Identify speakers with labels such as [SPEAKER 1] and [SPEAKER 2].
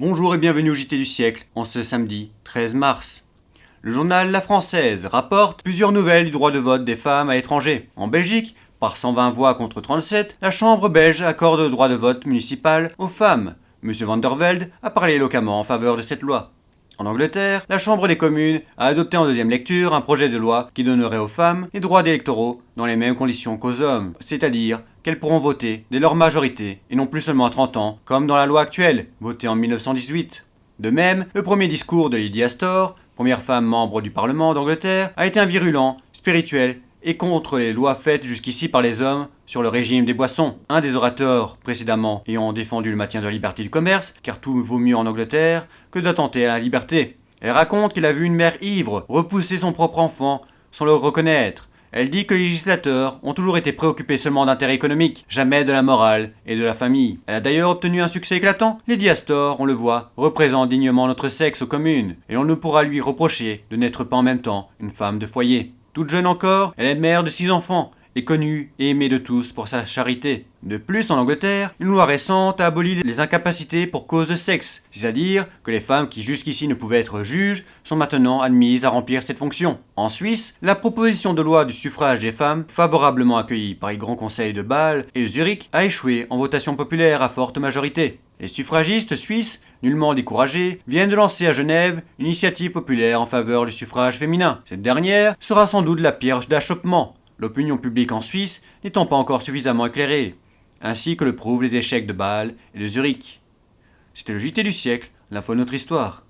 [SPEAKER 1] Bonjour et bienvenue au JT du siècle, en ce samedi 13 mars. Le journal La Française rapporte plusieurs nouvelles du droit de vote des femmes à l'étranger. En Belgique, par 120 voix contre 37, la Chambre belge accorde le droit de vote municipal aux femmes. Monsieur Van der Velde a parlé éloquemment en faveur de cette loi. En Angleterre, la Chambre des communes a adopté en deuxième lecture un projet de loi qui donnerait aux femmes les droits électoraux dans les mêmes conditions qu'aux hommes, c'est-à-dire qu'elles pourront voter dès leur majorité et non plus seulement à 30 ans, comme dans la loi actuelle, votée en 1918. De même, le premier discours de Lady Astor, première femme membre du Parlement d'Angleterre, a été un virulent, spirituel et contre les lois faites jusqu'ici par les hommes sur le régime des boissons. Un des orateurs précédemment ayant défendu le maintien de la liberté du commerce, car tout vaut mieux en Angleterre que d'attenter à la liberté. Elle raconte qu'il a vu une mère ivre repousser son propre enfant sans le reconnaître. Elle dit que les législateurs ont toujours été préoccupés seulement d'intérêts économiques, jamais de la morale et de la famille. Elle a d'ailleurs obtenu un succès éclatant. Lady Astor, on le voit, représente dignement notre sexe aux communes, et on ne pourra lui reprocher de n'être pas en même temps une femme de foyer. Toute jeune encore, elle est mère de 6 enfants, et connue et aimée de tous pour sa charité. De plus, en Angleterre, une loi récente a aboli les incapacités pour cause de sexe, c'est-à-dire que les femmes qui jusqu'ici ne pouvaient être juges sont maintenant admises à remplir cette fonction. En Suisse, la proposition de loi du suffrage des femmes, favorablement accueillie par les grands conseils de Bâle et de Zurich, a échoué en votation populaire à forte majorité. Les suffragistes suisses, nullement découragés, viennent de lancer à Genève une initiative populaire en faveur du suffrage féminin. Cette dernière sera sans doute la pierre d'achoppement, l'opinion publique en Suisse n'étant pas encore suffisamment éclairée, ainsi que le prouvent les échecs de Bâle et de Zurich. C'était le JT du siècle, l'info de notre histoire.